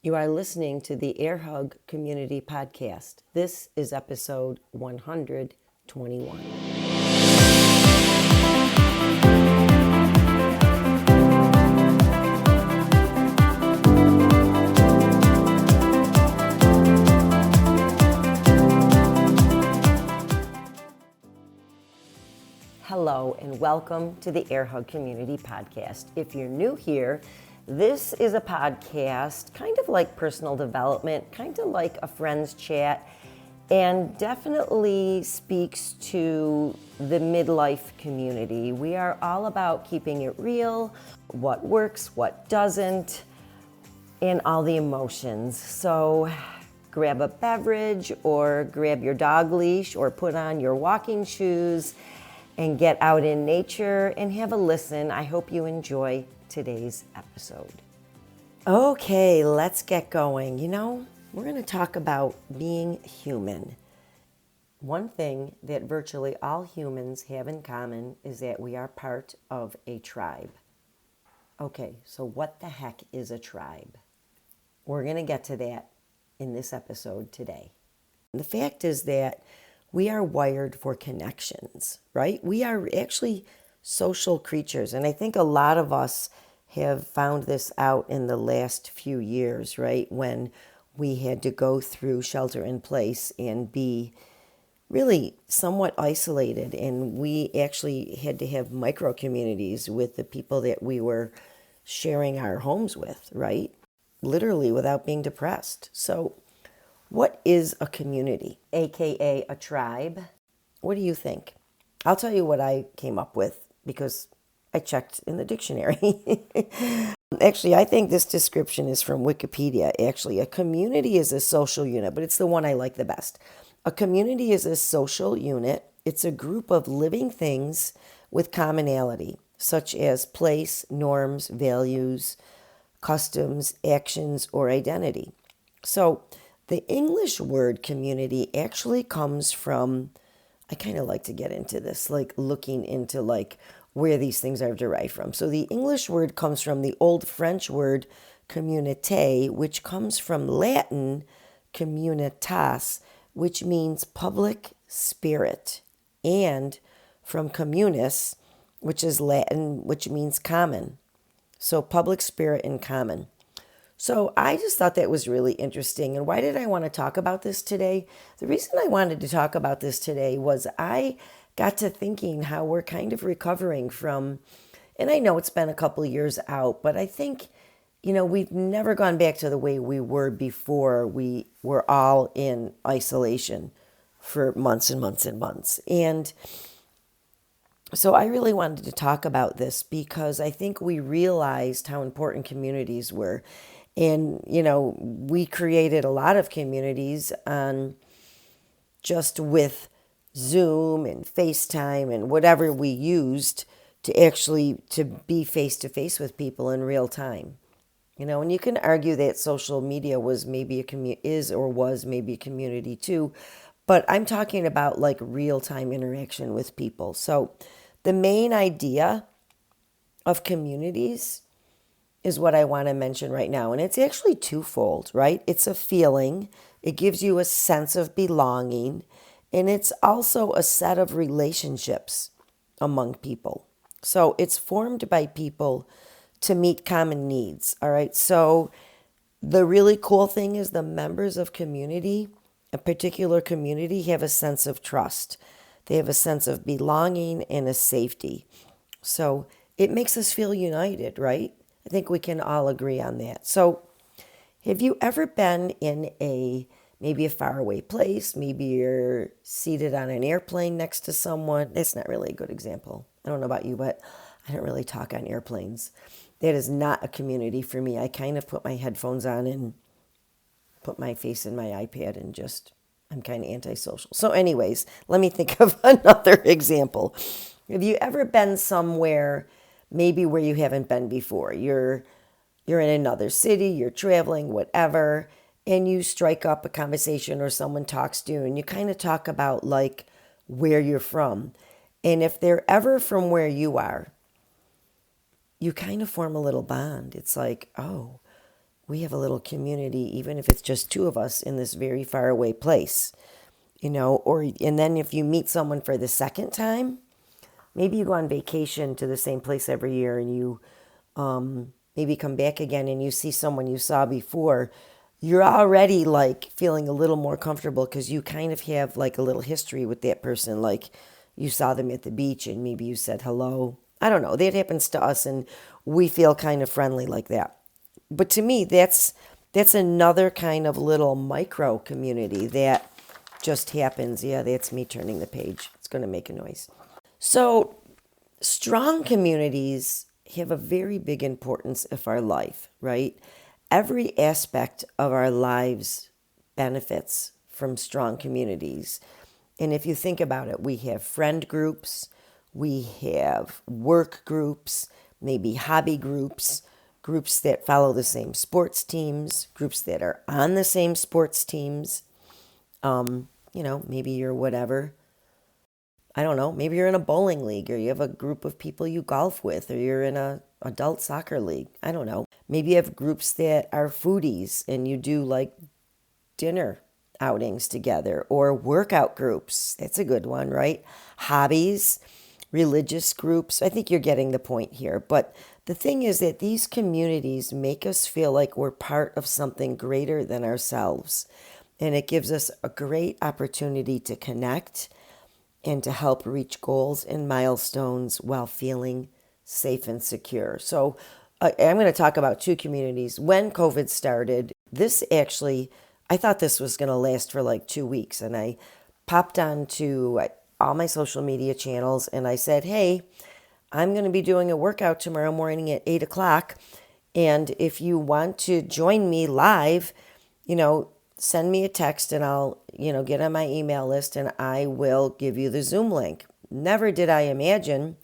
You are listening to the Air Hug Community Podcast. This is episode 121. Hello and welcome to the Air Hug Community Podcast. If you're new here, this is a podcast kind of like personal development, kind of like a friend's chat, and definitely speaks to the midlife community. We are all about keeping it real, what works, what doesn't, and all the emotions. So grab a beverage or grab your dog leash or put on your walking shoes and get out in nature and have a listen. I hope you enjoy today's episode. Okay, let's get going. We're going to talk about being human. One thing that virtually all humans have in common is that we are part of a tribe. Okay, so what the heck is a tribe? We're going to get to that in this episode today. The fact is that we are wired for connections, right? We are actually social creatures. And I think a lot of us have found this out in the last few years, right? When we had to go through shelter in place and be really somewhat isolated. And we actually had to have micro communities with the people that we were sharing our homes with, right? Literally without being depressed. So what is a community, aka a tribe? What do you think? I'll tell you what I came up with because I checked in the dictionary. Actually, I think this description is from Wikipedia. Actually, a community is a social unit, but it's the one I like the best. A community is a social unit. It's a group of living things with commonality, such as place, norms, values, customs, actions, or identity. So the English word community actually comes from, I kind of like to get into this, like looking into like where these things are derived from. So the English word comes from the old French word communauté, which comes from Latin communitas, which means public spirit, and from communis, which is Latin, which means common. So public spirit and common. So I just thought that was really interesting. And why did I want to talk about this today? The reason I wanted to talk about this today was I got to thinking how we're kind of recovering from, and I know it's been a couple of years out, but I think, we've never gone back to the way we were before we were all in isolation for months and months and months. And so I really wanted to talk about this because I think we realized how important communities were. And, we created a lot of communities on just with Zoom and FaceTime and whatever we used to be face to face with people in real time. And you can argue that social media was maybe was maybe a community too, but I'm talking about like real time interaction with people. So the main idea of communities is what I want to mention right now. And it's actually twofold, right? It's a feeling. It gives you a sense of belonging. And it's also a set of relationships among people. So it's formed by people to meet common needs, all right? So the really cool thing is the members of community, a particular community, have a sense of trust. They have a sense of belonging and a safety. So it makes us feel united, right? I think we can all agree on that. So have you ever been in maybe a faraway place? Maybe you're seated on an airplane next to someone. That's not really a good example. I don't know about you, but I don't really talk on airplanes. That is not a community for me. I kind of put my headphones on and put my face in my iPad and I'm kind of antisocial. So anyways, let me think of another example. Have you ever been somewhere maybe where you haven't been before? You're in another city, you're traveling, whatever, and you strike up a conversation or someone talks to you and you kind of talk about like where you're from. And if they're ever from where you are, you kind of form a little bond. It's like, oh, we have a little community, even if it's just two of us in this very far away place, and then if you meet someone for the second time, maybe you go on vacation to the same place every year and you maybe come back again and you see someone you saw before, you're already like feeling a little more comfortable because you kind of have like a little history with that person. Like you saw them at the beach and maybe you said hello. I don't know. That happens to us and we feel kind of friendly like that. But to me, that's another kind of little micro community that just happens. Yeah, that's me turning the page. It's going to make a noise. So strong communities have a very big importance of our life, right? Every aspect of our lives benefits from strong communities. And if you think about it, we have friend groups, we have work groups, maybe hobby groups, groups that follow the same sports teams, groups that are on the same sports teams. Maybe you're whatever. I don't know, maybe you're in a bowling league or you have a group of people you golf with or you're in a adult soccer league. I don't know. Maybe you have groups that are foodies and you do like dinner outings together or workout groups. That's a good one, right? Hobbies, religious groups. I think you're getting the point here. But the thing is that these communities make us feel like we're part of something greater than ourselves. And it gives us a great opportunity to connect and to help reach goals and milestones while feeling safe and secure. So I'm going to talk about two communities. When COVID started, I thought this was going to last for like 2 weeks. And I popped onto all my social media channels and I said, hey, I'm going to be doing a workout tomorrow morning at 8 o'clock. And if you want to join me live, send me a text and I'll, get on my email list and I will give you the Zoom link. Never did I imagine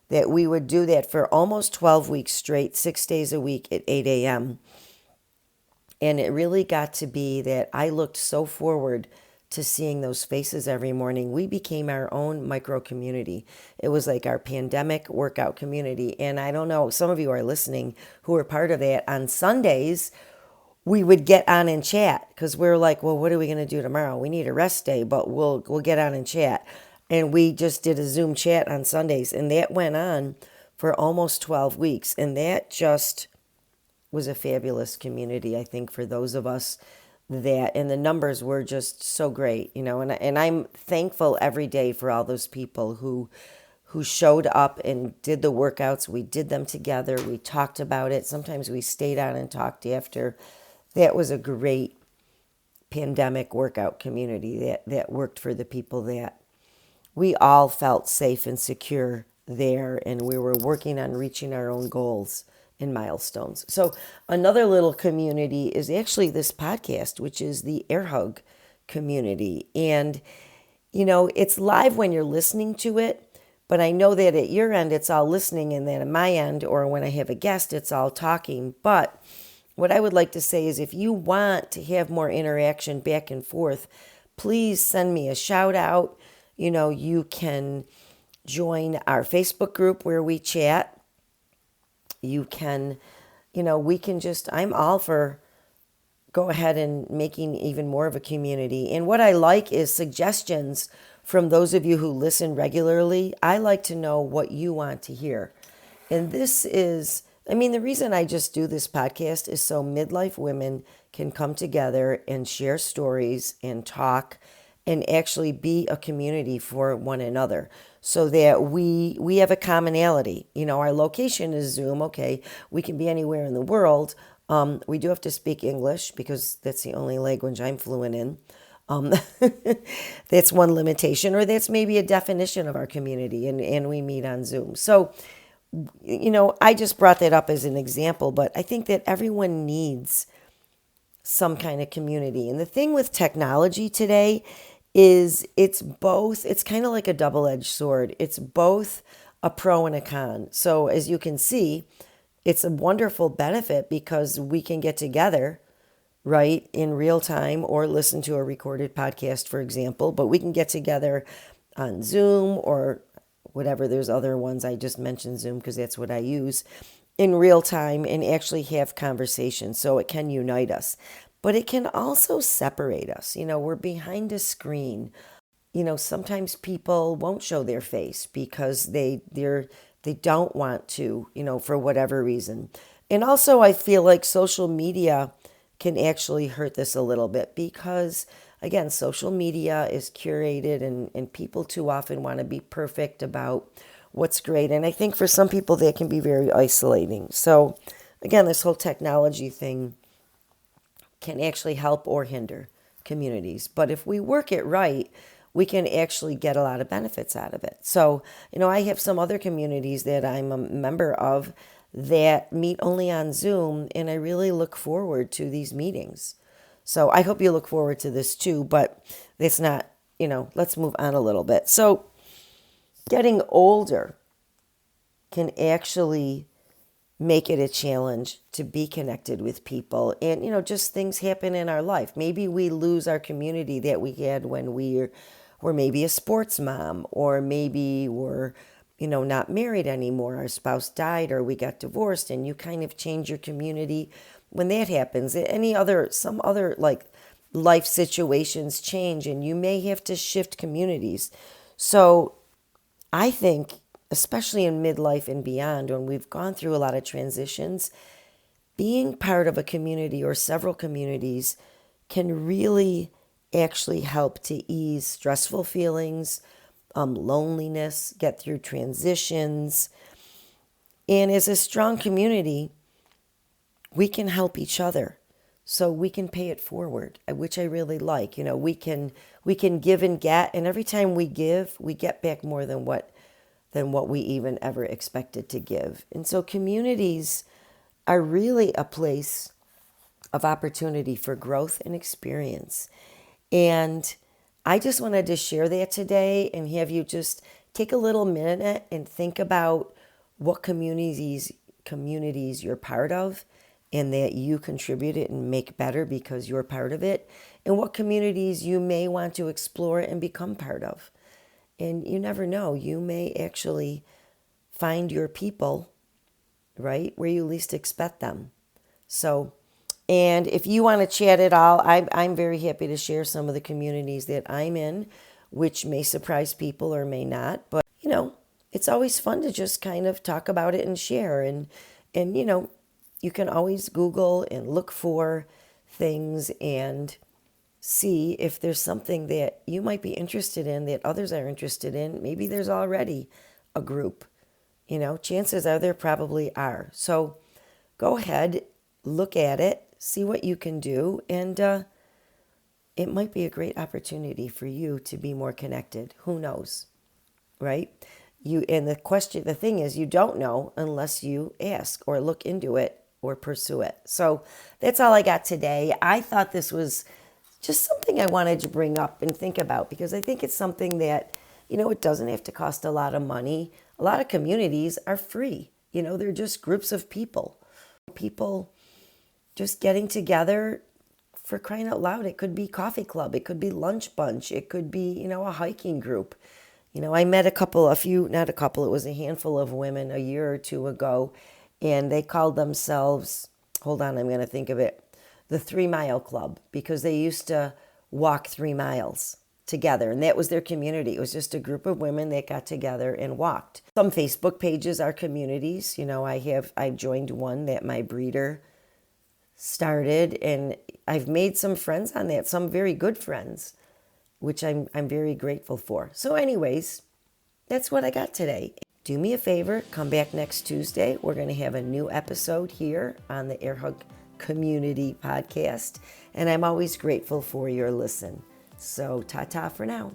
that we would do that for almost 12 weeks straight, 6 days a week at 8 a.m. And it really got to be that I looked so forward to seeing those faces every morning. We became our own micro community. It was like our pandemic workout community. And I don't know, some of you are listening who are part of that. On Sundays, we would get on and chat because we're like, well, what are we going to do tomorrow? We need a rest day, but we'll get on and chat. And we just did a Zoom chat on Sundays, and that went on for almost 12 weeks. And that just was a fabulous community, I think, for those of us and the numbers were just so great, and I'm thankful every day for all those people who showed up and did the workouts. We did them together. We talked about it. Sometimes we stayed on and talked after. That was a great pandemic workout community that worked for the people that we all felt safe and secure there, and we were working on reaching our own goals and milestones. So another little community is actually this podcast, which is the Air Hug community. And, it's live when you're listening to it, but I know that at your end, it's all listening, and then at my end, or when I have a guest, it's all talking. But what I would like to say is if you want to have more interaction back and forth, please send me a shout out. You can join our Facebook group where we chat. You can, I'm all for go ahead and making even more of a community. And what I like is suggestions from those of you who listen regularly. I like to know what you want to hear. And the reason I just do this podcast is so midlife women can come together and share stories and talk and actually be a community for one another so that we have a commonality. Our location is Zoom. Okay, we can be anywhere in the world. We do have to speak English because that's the only language I'm fluent in. That's one limitation, or that's maybe a definition of our community, and we meet on Zoom. So, I just brought that up as an example, but I think that everyone needs some kind of community. And the thing with technology today is it's kind of like a double-edged sword. It's both a pro and a con. So as you can see, it's a wonderful benefit because we can get together, right, in real time or listen to a recorded podcast, for example, but we can get together on Zoom or whatever. There's other ones. I just mentioned Zoom because that's what I use. in real time and actually have conversations. So it can unite us, but it can also separate us. We're behind a screen. Sometimes people won't show their face because they don't want to, for whatever reason. And also I feel like social media can actually hurt this a little bit because, again, social media is curated and people too often want to be perfect about what's great. And I think for some people that can be very isolating. So again, this whole technology thing can actually help or hinder communities. But if we work it right, we can actually get a lot of benefits out of it. So, I have some other communities that I'm a member of that meet only on Zoom, and I really look forward to these meetings. So I hope you look forward to this too, but it's not, let's move on a little bit. So getting older can actually make it a challenge to be connected with people. And, just things happen in our life. Maybe we lose our community that we had when we were maybe a sports mom, or maybe we're, not married anymore. Our spouse died or we got divorced, and you kind of change your community when that happens. Some other like life situations change and you may have to shift communities. So I think, especially in midlife and beyond, when we've gone through a lot of transitions, being part of a community or several communities can really actually help to ease stressful feelings, loneliness, get through transitions. And as a strong community, we can help each other. So we can pay it forward, which I really like. We can give and get, and every time we give, we get back more than what we even ever expected to give. And so communities are really a place of opportunity for growth and experience. And I just wanted to share that today and have you just take a little minute and think about what communities you're part of and that you contribute it and make better because you're part of it, and what communities you may want to explore and become part of. And you never know, you may actually find your people, right, where you least expect them. So, and if you want to chat at all, I'm very happy to share some of the communities that I'm in, which may surprise people or may not. But, it's always fun to just kind of talk about it and share. And you can always Google and look for things and see if there's something that you might be interested in that others are interested in. Maybe there's already a group. Chances are there probably are. So go ahead, look at it, see what you can do, and it might be a great opportunity for you to be more connected. Who knows, right? The thing is, you don't know unless you ask or look into it or pursue it. So that's all I got today. I thought this was just something I wanted to bring up and think about because I think it's something that, it doesn't have to cost a lot of money. A lot of communities are free. They're just groups of people just getting together for crying out loud. It could be coffee club. It could be lunch bunch. It could be, a hiking group. I met it was a handful of women a year or two ago, and they called themselves, hold on, I'm going to think of it, the 3 Mile Club, because they used to walk 3 miles together, and that was their community. It was just a group of women that got together and walked. Some Facebook pages are communities. I joined one that my breeder started, and I've made some friends on that, some very good friends, which I'm very grateful for. So anyways, that's what I got today. Do me a favor, come back next Tuesday. We're going to have a new episode here on the Air Hug Community Podcast, and I'm always grateful for your listen. So ta-ta for now.